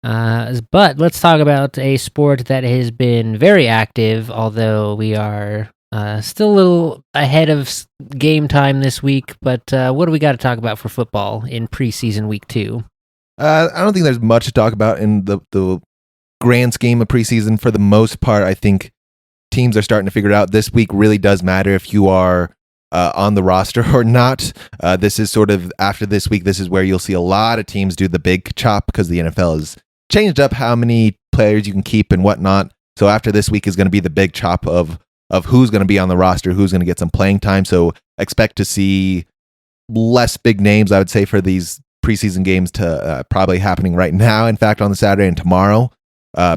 But let's talk about a sport that has been very active, although we are still a little ahead of game time this week. But what do we got to talk about for football in preseason week 2? I don't think there's much to talk about in the grand scheme of preseason. For the most part, I think teams are starting to figure it out. This week really does matter if you are on the roster or not. This is sort of, after this week, this is where you'll see a lot of teams do the big chop because the NFL has changed up how many players you can keep and whatnot. So after this week is going to be the big chop of who's going to be on the roster, who's going to get some playing time. So expect to see less big names, I would say, for these preseason games to probably happening right now. In fact, on the Saturday and tomorrow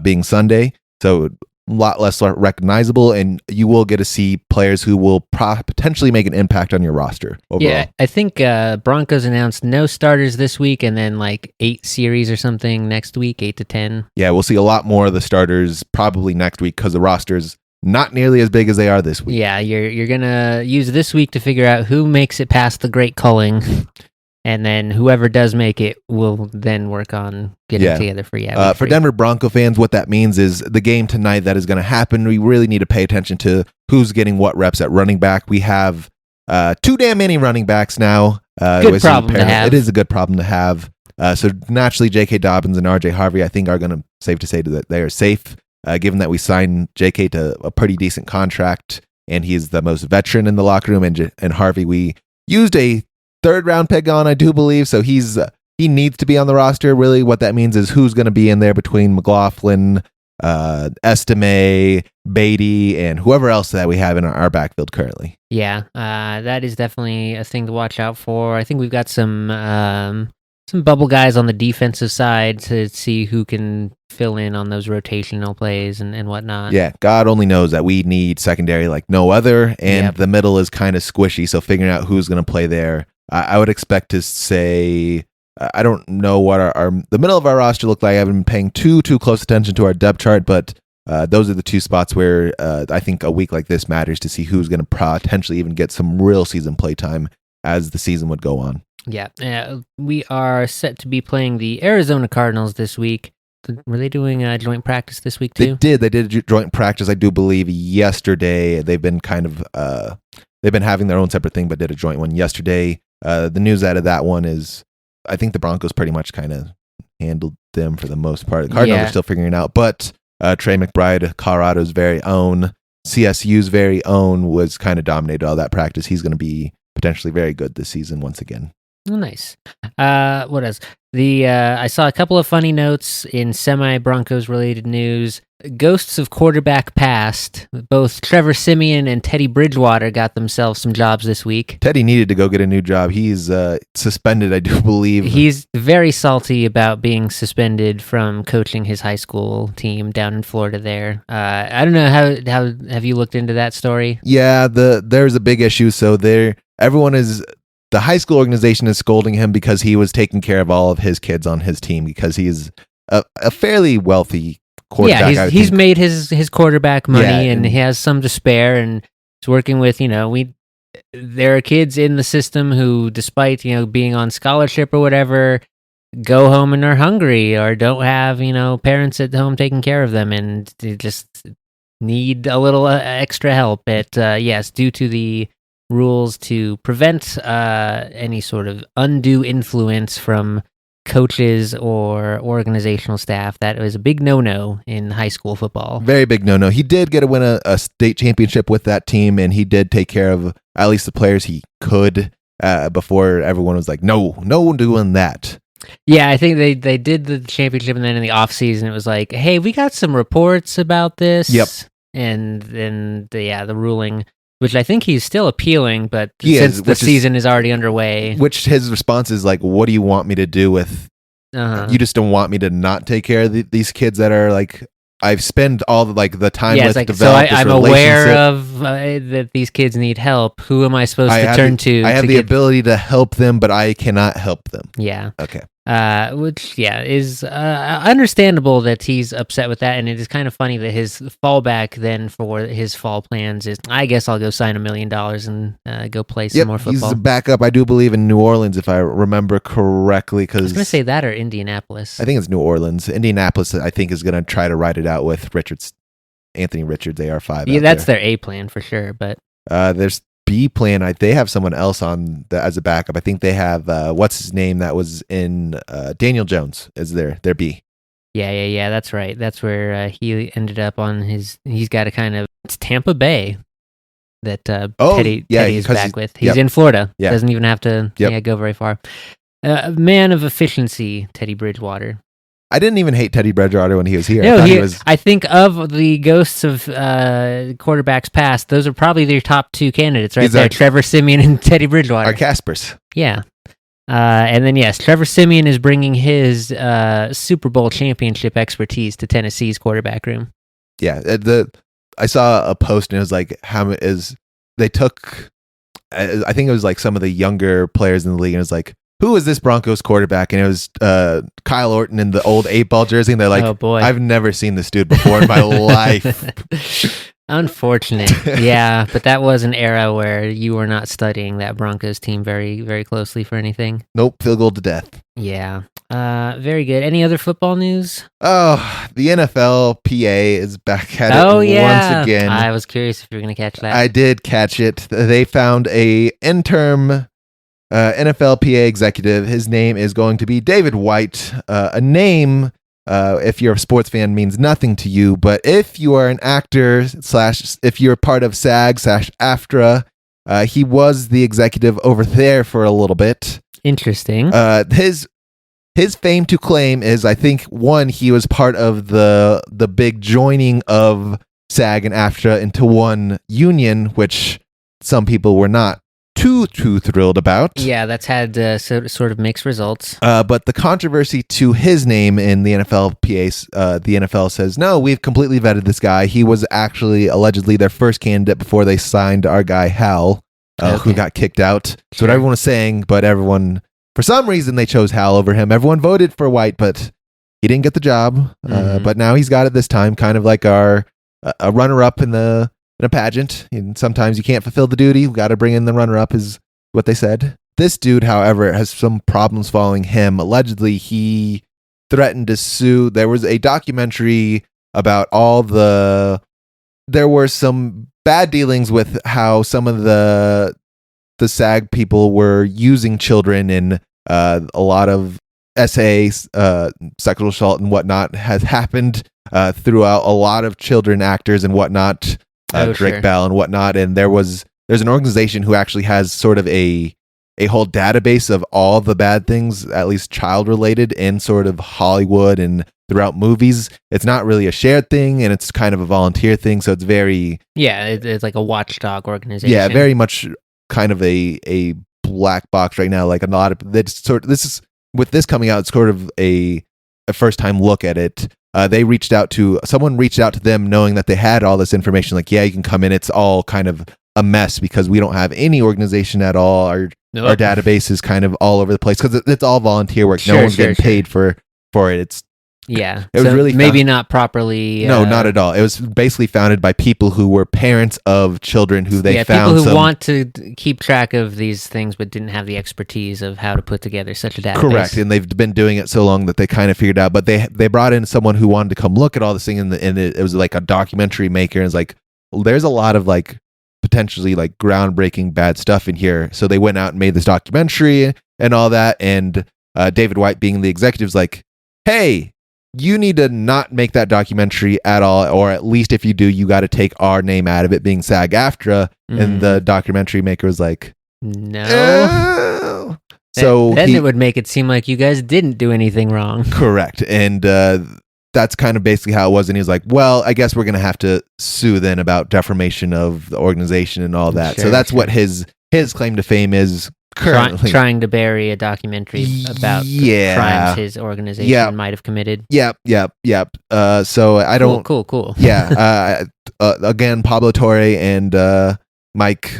being Sunday. So a lot less recognizable, and you will get to see players who will potentially make an impact on your roster overall. Yeah, I think Broncos announced no starters this week, and then like 8 series or something next week, 8 to 10. Yeah, we'll see a lot more of the starters probably next week because the roster's not nearly as big as they are this week. Yeah, you're gonna use this week to figure out who makes it past the great culling. And then whoever does make it will then work on getting together for for Denver Bronco fans, what that means is the game tonight that is going to happen, we really need to pay attention to who's getting what reps at running back. We have too damn many running backs now. Good problem to have. It is a good problem to have. So naturally, J.K. Dobbins and R.J. Harvey, I think, are going to safe to say that they are safe, given that we signed J.K. to a pretty decent contract, and he's the most veteran in the locker room. And Harvey, we used a 3rd round pick on, I do believe. So he needs to be on the roster. Really, what that means is who's going to be in there between McLaughlin, Estime, Beatty, and whoever else that we have in our backfield currently. Yeah, that is definitely a thing to watch out for. I think we've got some bubble guys on the defensive side to see who can fill in on those rotational plays and whatnot. Yeah, God only knows that we need secondary like no other, and the middle is kind of squishy, so figuring out who's going to play there. I would expect to say, I don't know what the middle of our roster look like. I haven't been paying too close attention to our depth chart, but those are the 2 spots where I think a week like this matters to see who's going to potentially even get some real season play time as the season would go on. Yeah, we are set to be playing the Arizona Cardinals this week. Were they doing a joint practice this week too? They did a joint practice, I do believe, yesterday. They've been kind of they've been having their own separate thing, but did a joint one yesterday. The news out of that one is I think the Broncos pretty much kind of handled them for the most part. The Cardinals are still figuring it out, but Trey McBride, Colorado's very own, CSU's very own, was kind of dominated all that practice. He's going to be potentially very good this season once again. Oh, nice. What else? I saw a couple of funny notes in semi-Broncos related news. Ghosts of quarterback past. Both Trevor Siemian and Teddy Bridgewater got themselves some jobs this week. Teddy needed to go get a new job. He's suspended, I do believe. He's very salty about being suspended from coaching his high school team down in Florida there. I don't know, how have you looked into that story? Yeah, there's a big issue. So the high school organization is scolding him because he was taking care of all of his kids on his team because he's a fairly wealthy quarterback. Yeah, he's made his quarterback money and he has some to spare, and he's working with, there are kids in the system who, despite, being on scholarship or whatever, go home and are hungry or don't have, parents at home taking care of them, and they just need a little extra help. Yes, due to the rules to prevent any sort of undue influence from coaches or organizational staff. That was a big no-no in high school football. Very big no-no. He did get to win a state championship with that team, and he did take care of at least the players he could before everyone was like, no one doing that. Yeah, I think they did the championship, and then in the offseason it was like, hey, we got some reports about this. Yep. And then the ruling, which I think he's still appealing, but since the season is already underway. Which his response is like, what do you want me to do with... You just don't want me to not take care of these kids that are like... I've spent all the time with developing this relationship. I'm aware of that these kids need help. Who am I supposed to turn to? I have the ability to help them, but I cannot help them. Yeah. Okay. Which is understandable that he's upset with that, and it is kind of funny that his fallback then for his fall plans is, I guess I'll go sign $1 million and go play some more football. He's a backup, I do believe, in New Orleans, if I remember correctly. I was going to say that or Indianapolis. I think it's New Orleans. Indianapolis, I think, is going to try to ride it out with Anthony Richards, AR5. Yeah, that's their A plan for sure. But there's B plan. They have someone else on as a backup. I think they have what's his name that was in Daniel Jones as their B. Yeah. That's right. That's where he ended up on his. He's got a kind of it's Tampa Bay that Teddy is back with. He's in Florida. Yeah. Doesn't even have to go very far. Man of efficiency, Teddy Bridgewater. I didn't even hate Teddy Bridgewater when he was here. No, I think of the ghosts of quarterbacks past, those are probably their top two candidates right there, Trevor Siemian and Teddy Bridgewater. Our Caspers. Yeah. And then, yes, Trevor Siemian is bringing his Super Bowl championship expertise to Tennessee's quarterback room. Yeah. I saw a post and it was like, they took, I think it was like some of the younger players in the league, and it was like, who is this Broncos quarterback? And it was Kyle Orton in the old 8-ball jersey. And they're like, oh boy, I've never seen this dude before in my life. Unfortunate. Yeah, but that was an era where you were not studying that Broncos team very, very closely for anything. Nope, field goal to death. Yeah. Very good. Any other football news? Oh, the NFL PA is back at it once again. I was curious if you were going to catch that. I did catch it. They found a interim NFLPA executive. His name is going to be David White. A name, if you're a sports fan, means nothing to you. But if you are an actor / if you're part of SAG/AFTRA, he was the executive over there for a little bit. Interesting. His fame to claim is, I think, one, he was part of the big joining of SAG and AFTRA into one union, which some people were not too thrilled about. Yeah, that's had sort of mixed results. But the controversy to his name in the NFLPA, the NFL says, no, we've completely vetted this guy. He was actually allegedly their first candidate before they signed our guy Hal, who got kicked out. Sure. That's what everyone was saying, but everyone, for some reason, they chose Hal over him. Everyone voted for White, but he didn't get the job. But now he's got it this time, kind of like a runner-up in a pageant, and sometimes you can't fulfill the duty. We got to bring in the runner-up, is what they said. This dude, however, has some problems following him. Allegedly, he threatened to sue. There was a documentary about there were some bad dealings with how some of the SAG people were using children in a lot of essays, sexual assault and whatnot has happened throughout a lot of children actors and whatnot. Drake Bell and whatnot, and there's an organization who actually has sort of a whole database of all the bad things, at least child related, in sort of Hollywood and throughout movies. It's not really a shared thing, and it's kind of a volunteer thing, so it's very it's like a watchdog organization. Yeah, very much kind of a black box right now. Like a lot of with this coming out, it's sort of a first time look at it. Someone reached out to them knowing that they had all this information. Like, yeah, you can come in. It's all kind of a mess because we don't have any organization at all. Our database is kind of all over the place because it's all volunteer work. No one's getting paid for it. It was really maybe not properly. No, not at all. It was basically founded by people who were parents of children who they found. People who want to keep track of these things but didn't have the expertise of how to put together such a database. Correct, and they've been doing it so long that they kind of figured out. But they brought in someone who wanted to come look at all this thing, and it was like a documentary maker. And it's like there's a lot of like potentially like groundbreaking bad stuff in here. So they went out and made this documentary and all that. And David White, being the executive, is like, hey, you need to not make that documentary at all, or at least if you do, you got to take our name out of it, being SAG-AFTRA. And the documentary maker was like, no. So then it would make it seem like you guys didn't do anything wrong. Correct. And that's kind of basically how it was. And he was like, well, I guess we're going to have to sue then about defamation of the organization and all that. So that's what his claim to fame is. Currently trying to bury a documentary about the crimes his organization might have committed. Yep. So I don't. Cool. Yeah. Again, Pablo Torre and Mike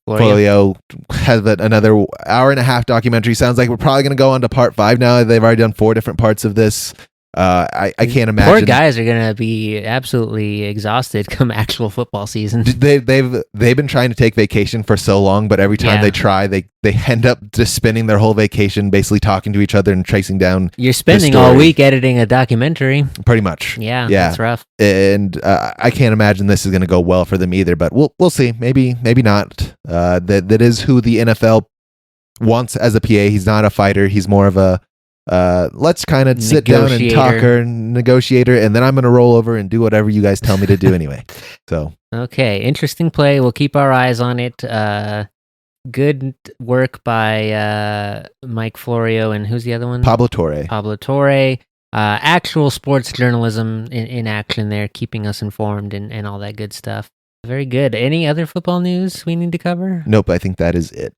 Florio has another hour and a half documentary. Sounds like we're probably going to go on to part 5 now. They've already done 4 different parts of this. I can't imagine. Poor guys are going to be absolutely exhausted come actual football season. They've been trying to take vacation for so long, but every time they try, they end up just spending their whole vacation basically talking to each other and tracing down. You're spending all week editing a documentary. Pretty much. Yeah, that's rough. And I can't imagine this is going to go well for them either, but we'll see. Maybe not. That is who the NFL wants as a PA. He's not a fighter. He's more of a let's kind of sit down and talk or negotiator, and then I'm going to roll over and do whatever you guys tell me to do anyway. So okay, interesting play. We'll keep our eyes on it. Good work by Mike Florio, and who's the other one? Pablo Torre. Actual sports journalism in action there, keeping us informed and all that good stuff. Very good. Any other football news we need to cover? Nope, I think that is it.